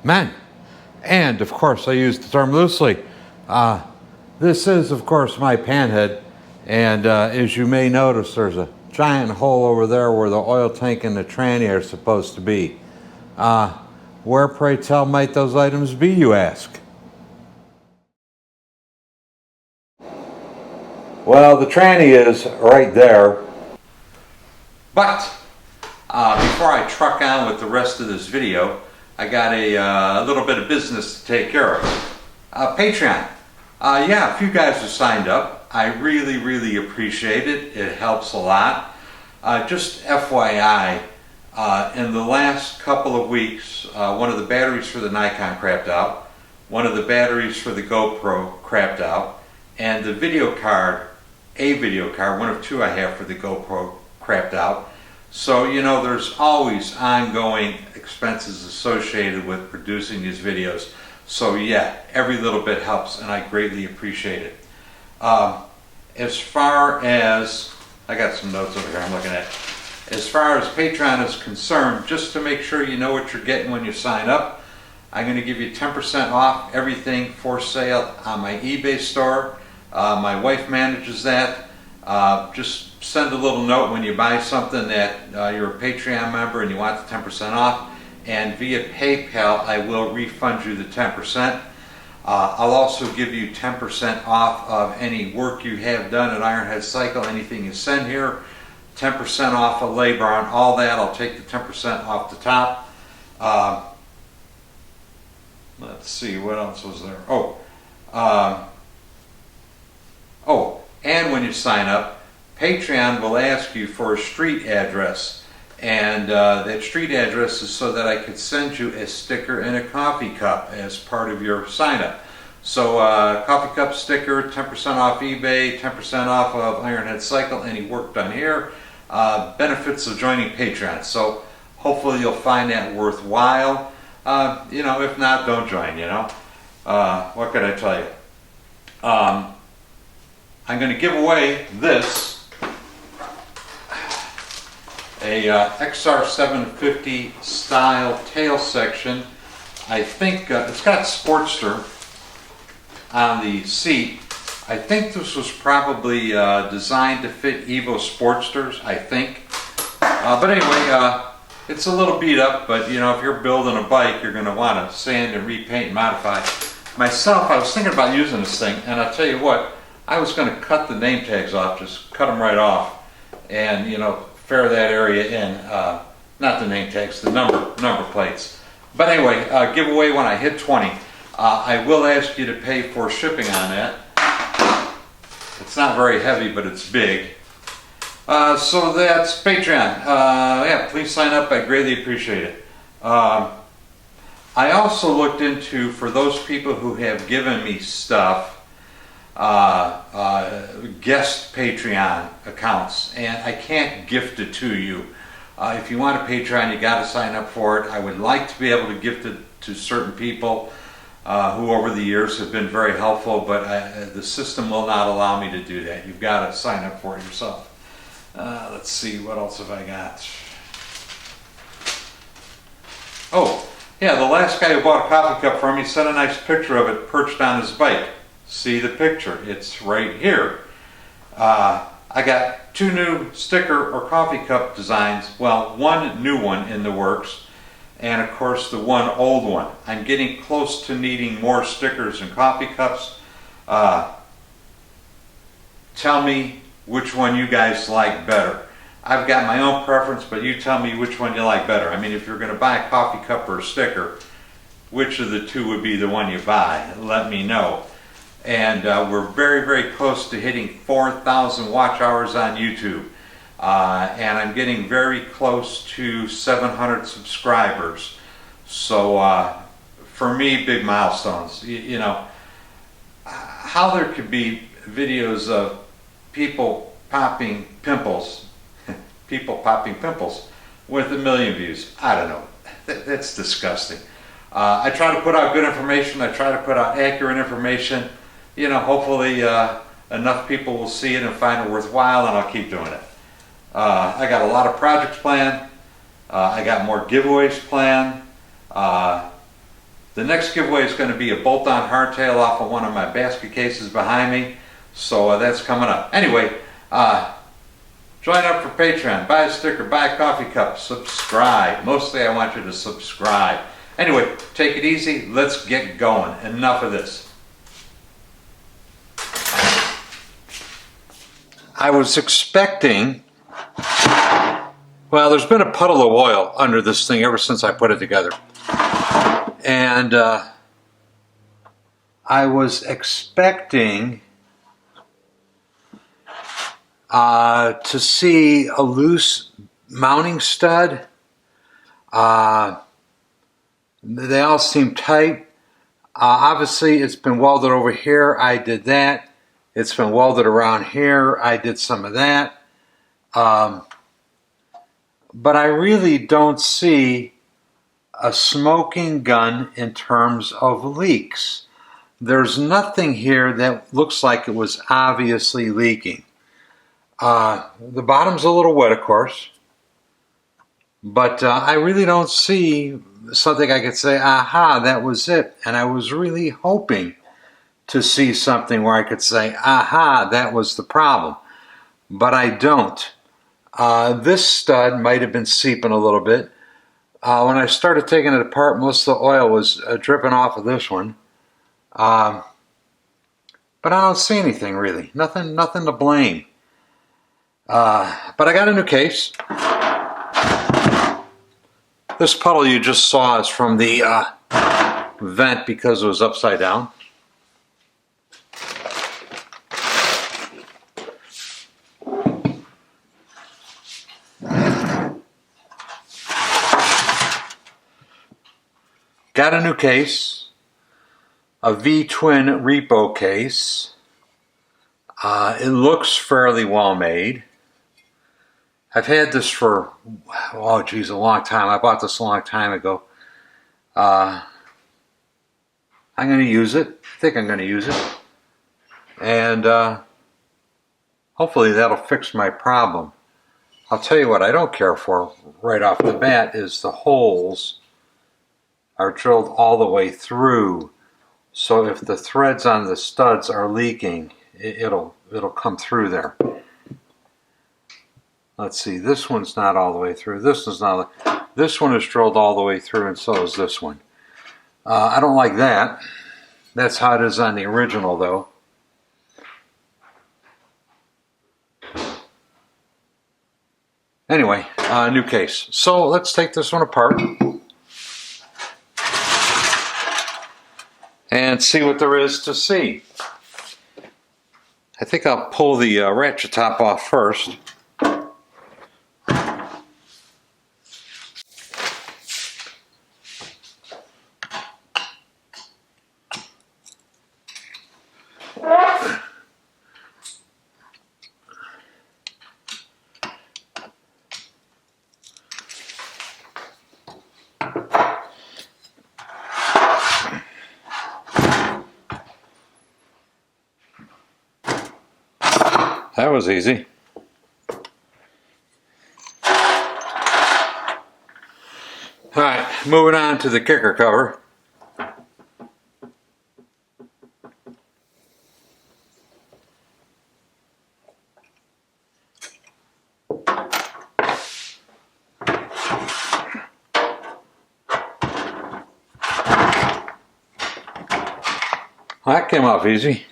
men. And of course I use the term loosely. This is of course my panhead, and as you may notice, there's a giant hole over there where the oil tank and the tranny are supposed to be. Where, pray tell, might those items be, you ask? Well, the tranny is right there. But before I truck on with the rest of this video, I got a little bit of business to take care of. Patreon. Yeah, a few guys have signed up. I really appreciate it. It helps a lot. Just FYI, in the last couple of weeks, one of the batteries for the Nikon crapped out, one of the batteries for the GoPro crapped out, and the video card, one of two I have for the GoPro, crapped out. So, you know, there's always ongoing expenses associated with producing these videos. So yeah, every little bit helps, and I greatly appreciate it. As far as, I got some notes over here I'm looking at. As far as Patreon is concerned, just to make sure you know what you're getting when you sign up, I'm going to give you 10% off everything for sale on my eBay store. My wife manages that. Just send a little note when you buy something that you're a Patreon member and you want the 10% off, and via PayPal I will refund you the 10%. I'll also give you 10% off of any work you have done at IronHeadCycle, anything you send here, 10% off of labor on all that. I'll take the 10% off the top. Let's see, what else was there? And when you sign up, Patreon will ask you for a street address, and that street address is so that I could send you a sticker and a coffee cup as part of your sign up. So coffee cup, sticker, 10% off eBay, 10% off of IronHeadCycle, any work done here, benefits of joining Patreon. So hopefully you'll find that worthwhile. You know, if not, don't join, you know. What can I tell you? I'm going to give away this, a XR750 style tail section. I think it's got Sportster on the seat. I think this was probably designed to fit Evo Sportsters, I think. But anyway, it's a little beat up, but you know, if you're building a bike, you're going to want to sand and repaint and modify. Myself, I was thinking about using this thing, and I'll tell you what, I was going to cut the name tags off, just cut them right off, and you know, fair that area in. Not the name tags, the number plates. But anyway, giveaway when I hit 20. I will ask you to pay for shipping on that. It's not very heavy, but it's big. So that's Patreon. Yeah, please sign up. I greatly appreciate it. I also looked into, for those people who have given me stuff, guest Patreon accounts, and I can't gift it to you. If you want a Patreon, you got to sign up for it. I would like to be able to gift it to certain people who over the years have been very helpful, but the system will not allow me to do that. You've got to sign up for it yourself. Let's see, what else have I got? Oh, yeah, the last guy who bought a coffee cup from me sent a nice picture of it perched on his bike. See the picture, it's right here. I got two new sticker or coffee cup designs. Well, one new one in the works, and of course the one old one. I'm getting close to needing more stickers and coffee cups. Tell me which one you guys like better. I've got my own preference, but you tell me which one you like better. I mean, if you're going to buy a coffee cup or a sticker, which of the two would be the one you buy? Let me know. And we're very close to hitting 4,000 watch hours on YouTube. And I'm getting very close to 700 subscribers. So for me, big milestones. You know, how there could be videos of people popping pimples, with 1 million views. I don't know. That's disgusting. I try to put out good information. I try to put out accurate information. You know, hopefully enough people will see it and find it worthwhile, and I'll keep doing it. I got a lot of projects planned. I got more giveaways planned. The next giveaway is going to be a bolt-on hardtail off of one of my basket cases behind me. So that's coming up. Anyway, join up for Patreon, buy a sticker, buy a coffee cup, subscribe. Mostly I want you to subscribe. Anyway, take it easy. Let's get going. Enough of this. I was expecting, well, there's been a puddle of oil under this thing ever since I put it together. And I was expecting to see a loose mounting stud. They all seem tight. Obviously, it's been welded over here. I did that. It's been welded around here. I did some of that. But I really don't see a smoking gun in terms of leaks. There's nothing here that looks like it was obviously leaking. The bottom's a little wet, of course, but I really don't see something I could say, aha, that was it. And I was really hoping to see something where I could say, aha, that was the problem. But I don't. This stud might have been seeping a little bit. When I started taking it apart, most of the oil was dripping off of this one. But I don't see anything really. Nothing to blame. But I got a new case. This puddle you just saw is from the vent because it was upside down. Got a new case, a V-twin repo case. It looks fairly well made. I've had this for, oh geez, a long time. I bought this a long time ago. I'm going to use it. I think I'm going to use it. And hopefully that'll fix my problem. I'll tell you what I don't care for right off the bat is the holes are drilled all the way through. So if the threads on the studs are leaking, it'll come through there. Let's see, this one's not all the way through. This is not. This one is drilled all the way through, and so is this one. I don't like that. That's how it is on the original, though. Anyway, new case. So let's take this one apart and see what there is to see. I think I'll pull the ratchet top off first. That was easy. Alright, moving on to the kicker cover. That came off easy.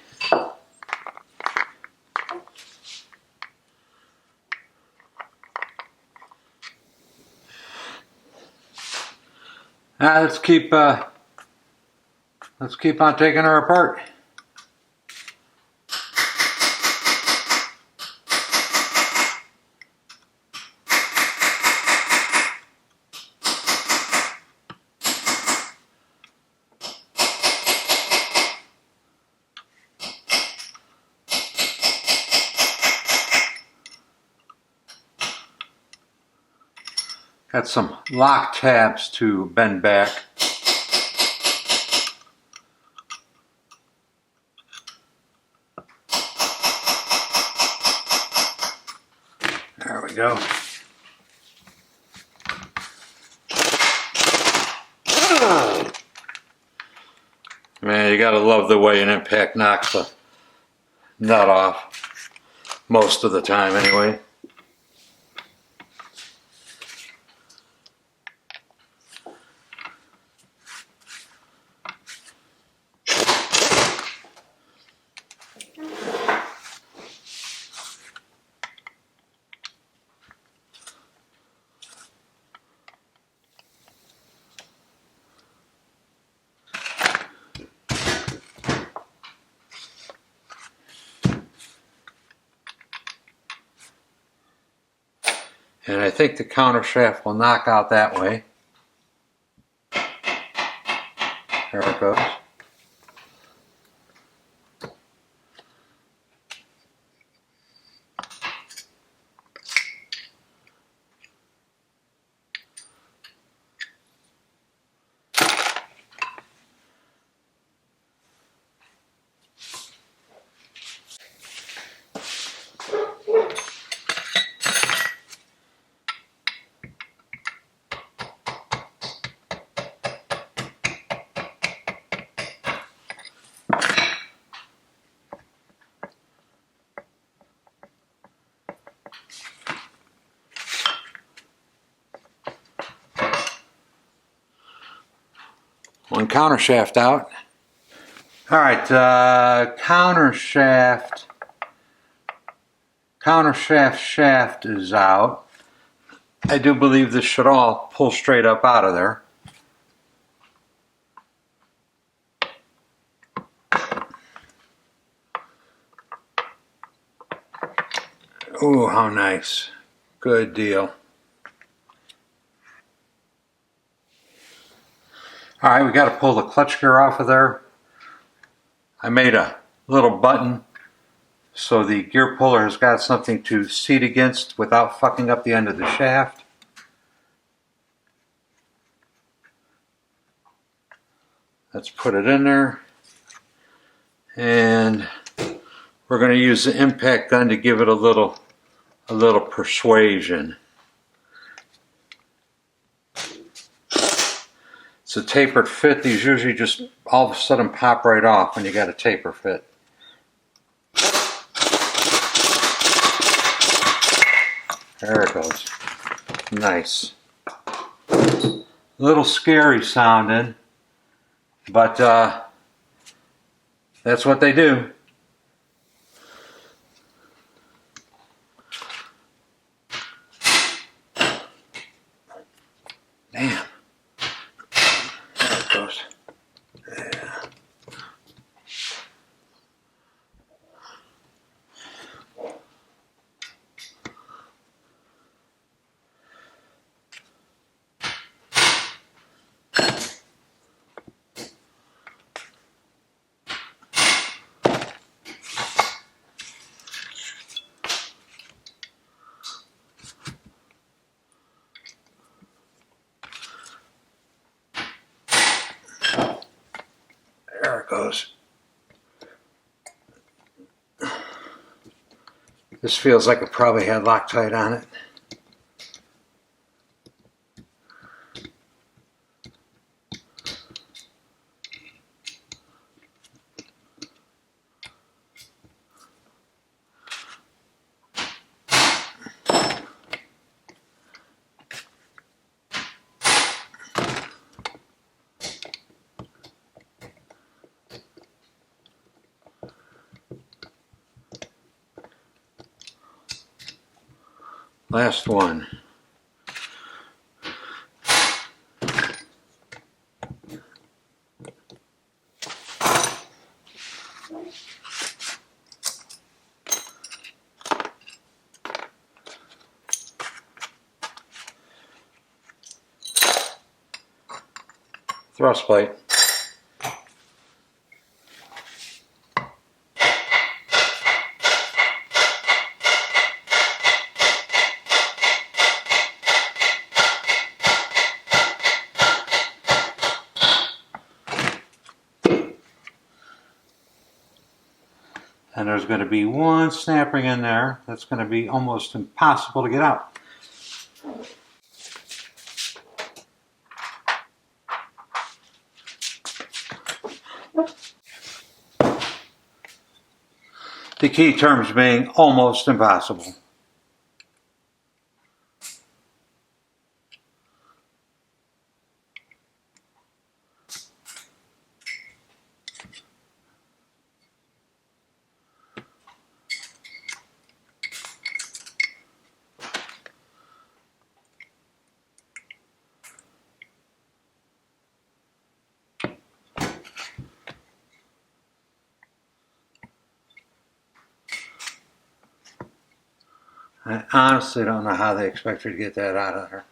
Now let's keep on taking her apart. Got some lock tabs to bend back. There we go. you gotta love the way an impact knocks the nut off. Most of the time anyway. And I think the counter shaft will knock out that way. There it goes. One counter shaft out. All right, counter shaft shaft is out. I do believe this should all pull straight up out of there. Ooh, how nice. Good deal. All right, we got to pull the clutch gear off of there. I made a little button so the gear puller has got something to seat against without fucking up the end of the shaft. Let's put it in there. And we're going to use the impact gun to give it a little persuasion. It's a tapered fit. These usually just all of a sudden pop right off when you got a taper fit. There it goes. Nice. A little scary sounding, but that's what they do. Damn. There it goes. Yeah. There it goes. This feels like it probably had Loctite on it. Last one. Thrust plate. And there's going to be one snap ring in there that's going to be almost impossible to get out. The key terms being almost impossible. I honestly don't know how they expect her to get that out of her.